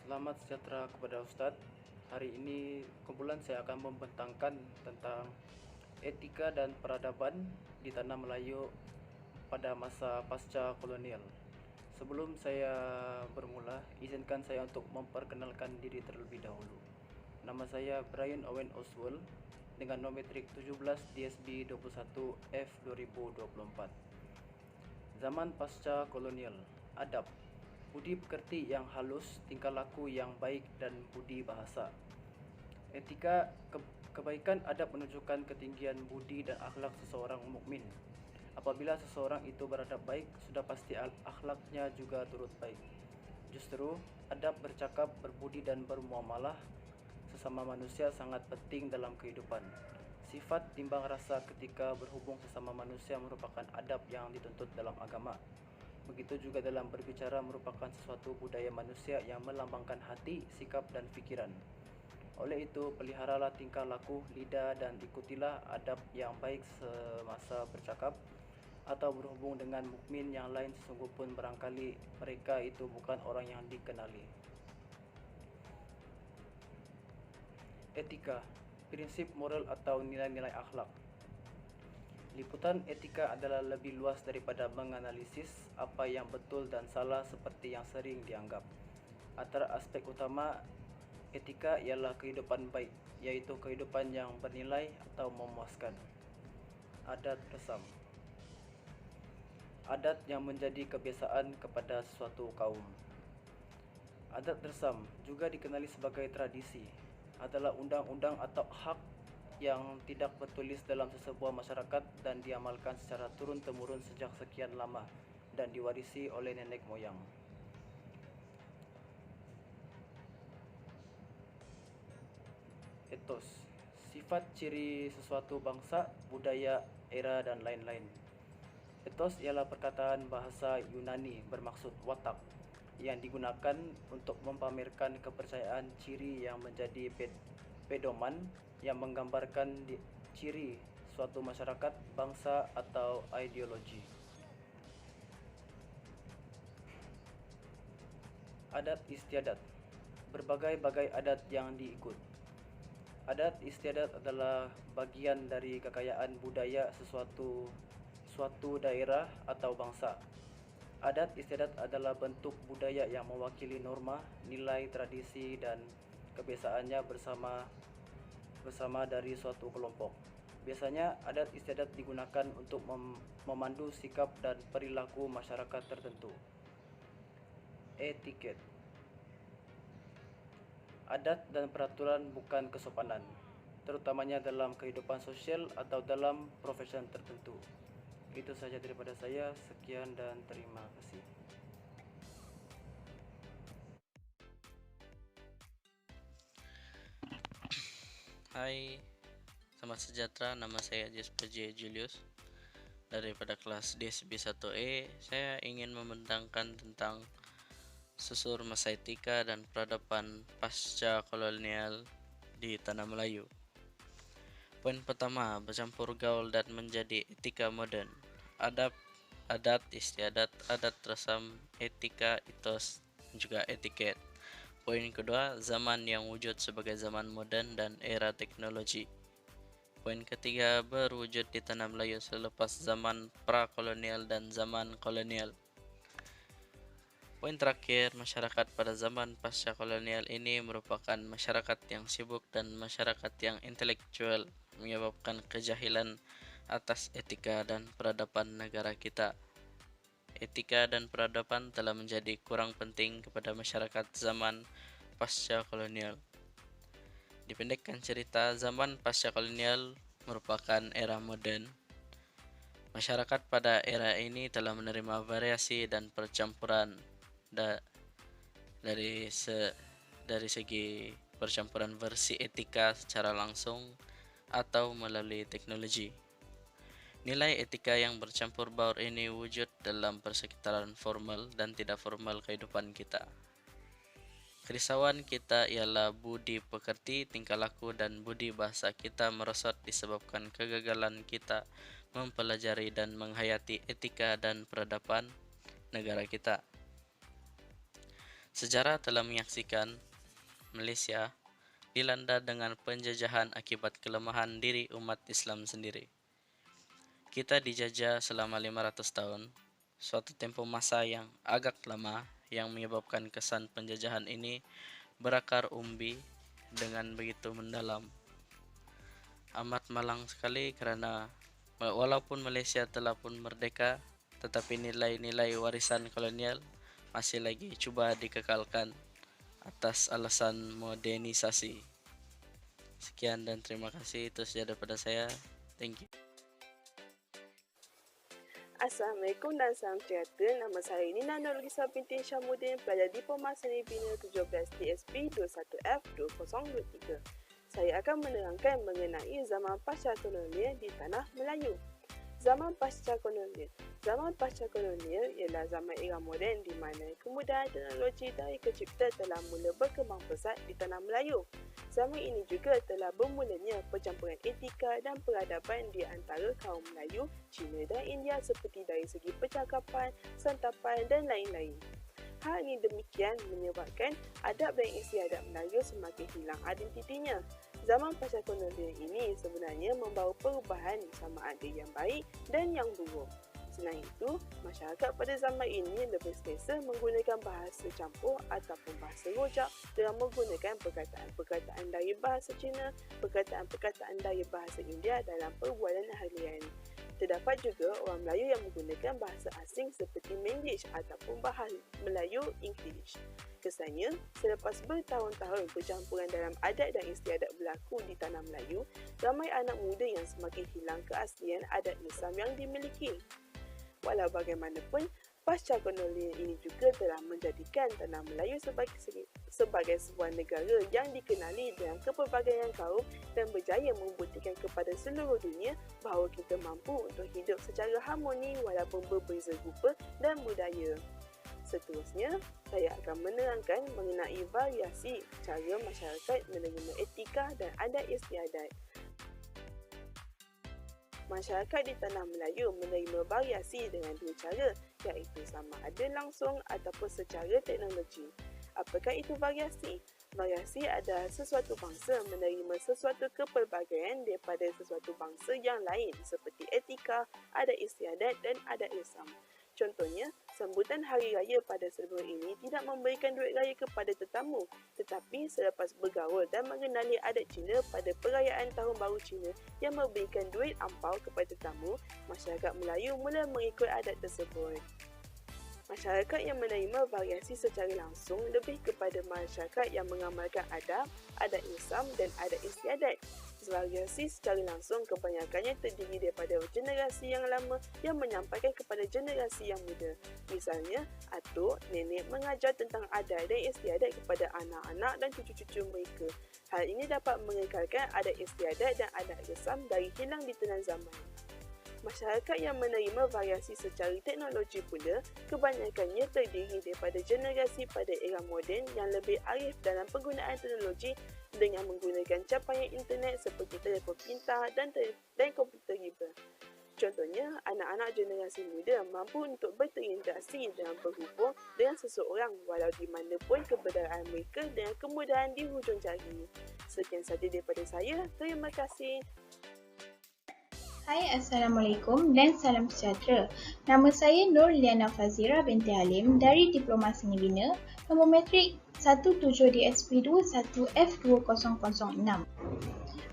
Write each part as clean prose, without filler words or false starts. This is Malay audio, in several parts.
Selamat sejahtera kepada Ustadz. Hari ini kumpulan saya akan membentangkan tentang etika dan peradaban di tanah Melayu pada masa pasca kolonial. Sebelum saya bermula, izinkan saya untuk memperkenalkan diri terlebih dahulu. Nama saya Brian Owen Oswald dengan nometrik 17 DSB 21 F 2024. Zaman pasca kolonial, adab, budi pekerti yang halus, tingkah laku yang baik dan budi bahasa. Etika kebaikan adab menunjukkan ketinggian budi dan akhlak seseorang mukmin. Apabila seseorang itu beradab baik, sudah pasti akhlaknya juga turut baik. Justru, adab bercakap, berbudi dan bermuamalah sesama manusia sangat penting dalam kehidupan. Sifat timbang rasa ketika berhubung sesama manusia merupakan adab yang dituntut dalam agama. Begitu juga dalam berbicara merupakan sesuatu budaya manusia yang melambangkan hati, sikap dan fikiran. Oleh itu, peliharalah tingkah laku, lidah dan ikutilah adab yang baik semasa bercakap atau berhubung dengan mukmin yang lain, sesungguh pun barangkali mereka itu bukan orang yang dikenali. Etika, prinsip moral atau nilai-nilai akhlak. Liputan etika adalah lebih luas daripada menganalisis apa yang betul dan salah seperti yang sering dianggap. Antara aspek utama etika ialah kehidupan baik, yaitu kehidupan yang bernilai atau memuaskan. Adat resam. Adat yang menjadi kebiasaan kepada suatu kaum. Adat resam, juga dikenali sebagai tradisi, adalah undang-undang atau hak yang tidak tertulis dalam sesebuah masyarakat dan diamalkan secara turun-temurun sejak sekian lama dan diwarisi oleh nenek moyang. Etos, sifat ciri sesuatu bangsa, budaya, era dan lain-lain. Etos ialah perkataan bahasa Yunani bermaksud watak yang digunakan untuk mempamerkan kepercayaan ciri yang menjadi pedoman yang menggambarkan ciri suatu masyarakat, bangsa atau ideologi. Adat istiadat, berbagai-bagai adat yang diikut. Adat istiadat adalah bagian dari kekayaan budaya suatu daerah atau bangsa. Adat istiadat adalah bentuk budaya yang mewakili norma, nilai, tradisi, dan kebiasaannya bersama dari suatu kelompok. Biasanya adat istiadat digunakan untuk memandu sikap dan perilaku masyarakat tertentu. Etiket, adat dan peraturan bukan kesopanan, terutamanya dalam kehidupan sosial atau dalam profesi tertentu. Itu saja daripada saya. Sekian dan terima kasih. Hai, selamat sejahtera. Nama saya Jesper J. Julius. Daripada kelas DSB 1E, saya ingin membentangkan tentang susur masa etika dan peradaban pasca kolonial di tanah Melayu. Poin pertama, bercampur gaul dan menjadi etika modern. Adat istiadat, adat resam, etika, etos, juga etiket. Poin kedua, zaman yang wujud sebagai zaman modern dan era teknologi. Poin ketiga, berwujud di tanah Melayu selepas zaman prakolonial dan zaman kolonial. Poin terakhir, masyarakat pada zaman pasca kolonial ini merupakan masyarakat yang sibuk dan masyarakat yang intelektual, menyebabkan kejahilan atas etika dan peradaban negara kita. Etika dan peradaban telah menjadi kurang penting kepada masyarakat zaman pasca kolonial. Dipendekkan cerita, zaman pasca kolonial merupakan era modern. Masyarakat pada era ini telah menerima variasi dan percampuran dari segi percampuran versi etika secara langsung atau melalui teknologi. Nilai etika yang bercampur baur ini wujud dalam persekitaran formal dan tidak formal kehidupan kita. Kerisauan kita ialah budi pekerti, tingkah laku, dan budi bahasa kita merosot disebabkan kegagalan kita mempelajari dan menghayati etika dan peradaban negara kita. Sejarah telah menyaksikan Malaysia dilanda dengan penjajahan akibat kelemahan diri umat Islam sendiri. Kita dijajah selama 500 tahun, suatu tempo masa yang agak lama yang menyebabkan kesan penjajahan ini berakar umbi dengan begitu mendalam. Amat malang sekali karena walaupun Malaysia telah pun merdeka, tetapi nilai-nilai warisan kolonial masih lagi cuba dikekalkan atas alasan modernisasi. Sekian dan terima kasih, itu saja daripada saya. Thank you. Assalamualaikum dan salam sejahtera. Nama saya Nina Nurulisa binti Syamuddin, pelajar Diploma Seni Bina 17 TSP 21F 2023. Saya akan menerangkan mengenai zaman pasca kolonial di tanah Melayu. Zaman pasca kolonial. Zaman pasca kolonial ialah zaman era moden di mana kemudahan teknologi dari kecipta telah mula berkembang pesat di tanah Melayu. Zaman ini juga telah bermulanya percampuran etika dan peradaban di antara kaum Melayu, Cina dan India seperti dari segi percakapan, santapan dan lain-lain. Hal ini demikian menyebabkan adab dan istiadat Melayu semakin hilang identitinya. Zaman pasca kolonial ini sebenarnya membawa perubahan sama ada yang baik dan yang buruk. Selain itu, masyarakat pada zaman ini lebih selesa menggunakan bahasa campur ataupun bahasa rojak dengan menggunakan perkataan-perkataan dari bahasa Cina, perkataan-perkataan dari bahasa India dalam perbualan harian. Terdapat juga orang Melayu yang menggunakan bahasa asing seperti Manglish ataupun bahasa Melayu English. Kesannya, selepas bertahun-tahun percampuran dalam adat dan istiadat berlaku di tanah Melayu, ramai anak muda yang semakin hilang keaslian adat Islam yang dimiliki. Walau bagaimanapun, pasca kolonial ini juga telah menjadikan tanah Melayu sebagai sebuah negara yang dikenali dengan kepelbagaian kaum dan berjaya membuktikan kepada seluruh dunia bahawa kita mampu untuk hidup secara harmoni walaupun berbeza rupa dan budaya. Seterusnya, saya akan menerangkan mengenai variasi cara masyarakat menerima etika dan adat istiadat. Masyarakat di tanah Melayu menerima variasi dengan dua cara, iaitu sama ada langsung ataupun secara teknologi. Apakah itu variasi? Variasi adalah sesuatu bangsa menerima sesuatu kepelbagaian daripada sesuatu bangsa yang lain seperti etika, adat istiadat dan adat Islam. Contohnya, sambutan hari raya pada sebelum ini tidak memberikan duit raya kepada tetamu, tetapi selepas bergaul dan mengenali adat Cina pada perayaan Tahun Baru Cina yang memberikan duit ampau kepada tetamu, masyarakat Melayu mula mengikut adat tersebut. Masyarakat yang menerima variasi secara langsung lebih kepada masyarakat yang mengamalkan adab, adat Islam dan adat istiadat. Variasi secara langsung kebanyakannya terdiri daripada generasi yang lama yang menyampaikan kepada generasi yang muda. Misalnya, atuk, nenek mengajar tentang adat dan istiadat kepada anak-anak dan cucu-cucu mereka. Hal ini dapat mengekalkan adat istiadat dan adat Islam dari hilang di tengah zaman. Masyarakat yang menerima variasi secara teknologi pula, kebanyakannya terdiri daripada generasi pada era moden yang lebih arif dalam penggunaan teknologi dengan menggunakan capaian internet seperti telefon pintar dan komputer riba. Contohnya, anak-anak generasi muda mampu untuk berinteraksi dan berhubung dengan seseorang walau di mana pun keberadaan mereka dengan kemudahan di hujung jari. Sekian sahaja daripada saya. Terima kasih. Hai, Assalamualaikum dan salam sejahtera. Nama saya Nur Liana Fazira binti Halim dari Diploma Seni Bina, nombor matrik 17DSP21F2006.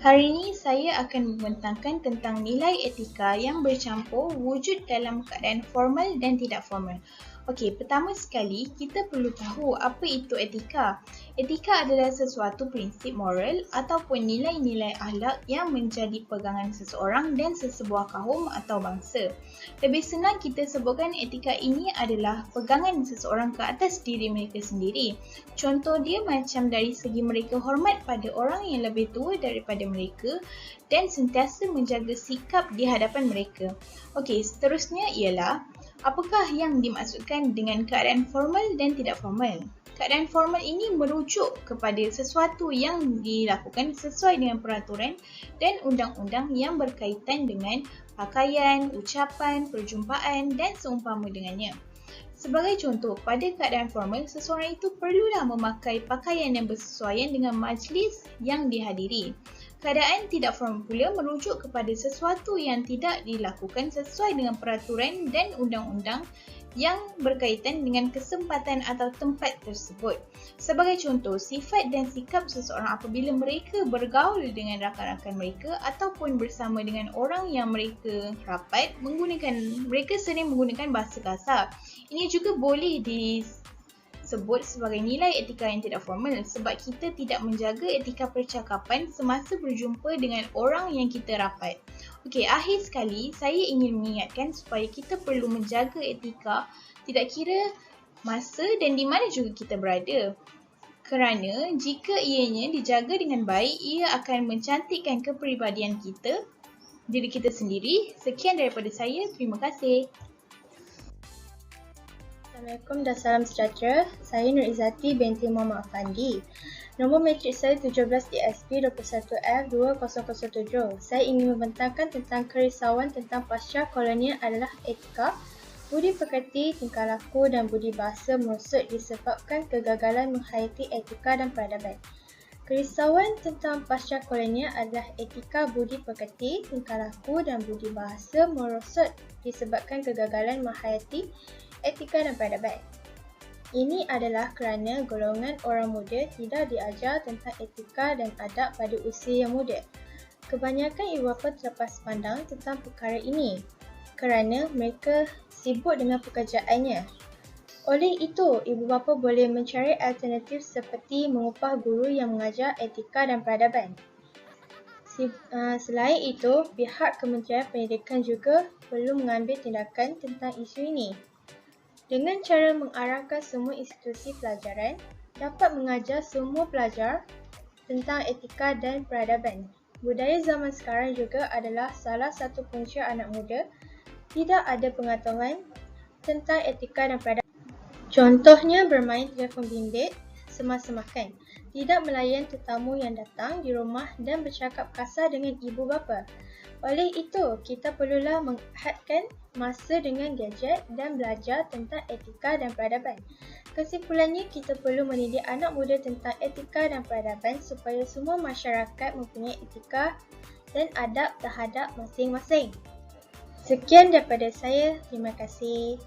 Hari ini saya akan membentangkan tentang nilai etika yang bercampur wujud dalam keadaan formal dan tidak formal. Okey, pertama sekali kita perlu tahu apa itu etika. Etika adalah sesuatu prinsip moral ataupun nilai-nilai akhlak yang menjadi pegangan seseorang dan sesebuah kaum atau bangsa. Lebih senang kita sebutkan etika ini adalah pegangan seseorang ke atas diri mereka sendiri. Contoh dia macam dari segi mereka hormat pada orang yang lebih tua daripada mereka dan sentiasa menjaga sikap di hadapan mereka. Okey, seterusnya ialah apakah yang dimaksudkan dengan keadaan formal dan tidak formal? Keadaan formal ini merujuk kepada sesuatu yang dilakukan sesuai dengan peraturan dan undang-undang yang berkaitan dengan pakaian, ucapan, perjumpaan dan seumpama dengannya. Sebagai contoh, pada keadaan formal, seseorang itu perlulah memakai pakaian yang bersesuaian dengan majlis yang dihadiri. Keadaan tidak formal pula merujuk kepada sesuatu yang tidak dilakukan sesuai dengan peraturan dan undang-undang yang berkaitan dengan kesempatan atau tempat tersebut. Sebagai contoh, sifat dan sikap seseorang apabila mereka bergaul dengan rakan-rakan mereka ataupun bersama dengan orang yang mereka rapat, mereka sering menggunakan bahasa kasar. Ini juga boleh disebut sebagai nilai etika yang tidak formal sebab kita tidak menjaga etika percakapan semasa berjumpa dengan orang yang kita rapat. Okey, akhir sekali saya ingin mengingatkan supaya kita perlu menjaga etika tidak kira masa dan di mana juga kita berada. Kerana jika ianya dijaga dengan baik, ia akan mencantikkan kepribadian kita, diri kita sendiri. Sekian daripada saya. Terima kasih. Assalamualaikum dan salam sejahtera. Saya Nur Izzati binti Muhammad Afandi. Nombor matrik saya 17 DSP 21F2007. Saya ingin membentangkan tentang kerisauan tentang pasca kolonial adalah etika, budi pekerti, tingkah laku dan budi bahasa merosot disebabkan kegagalan menghayati etika dan peradaban. Kerisauan tentang pasca kolonial adalah etika, budi pekerti, tingkah laku dan budi bahasa merosot disebabkan kegagalan menghayati etika dan peradaban. Ini adalah kerana golongan orang muda tidak diajar tentang etika dan adab pada usia yang muda. Kebanyakan ibu bapa terlepas pandang tentang perkara ini kerana mereka sibuk dengan pekerjaannya. Oleh itu, ibu bapa boleh mencari alternatif seperti mengupah guru yang mengajar etika dan peradaban. Selain itu, pihak Kementerian Pendidikan juga perlu mengambil tindakan tentang isu ini. Dengan cara mengarahkan semua institusi pelajaran dapat mengajar semua pelajar tentang etika dan peradaban. Budaya zaman sekarang juga adalah salah satu punca anak muda tidak ada pengetahuan tentang etika dan peradaban. Contohnya bermain telefon bimbit semasa makan, tidak melayan tetamu yang datang di rumah dan bercakap kasar dengan ibu bapa. Oleh itu, kita perlulah menghadkan masa dengan gadget dan belajar tentang etika dan peradaban. Kesimpulannya, kita perlu mendidik anak muda tentang etika dan peradaban supaya semua masyarakat mempunyai etika dan adab terhadap masing-masing. Sekian daripada saya. Terima kasih.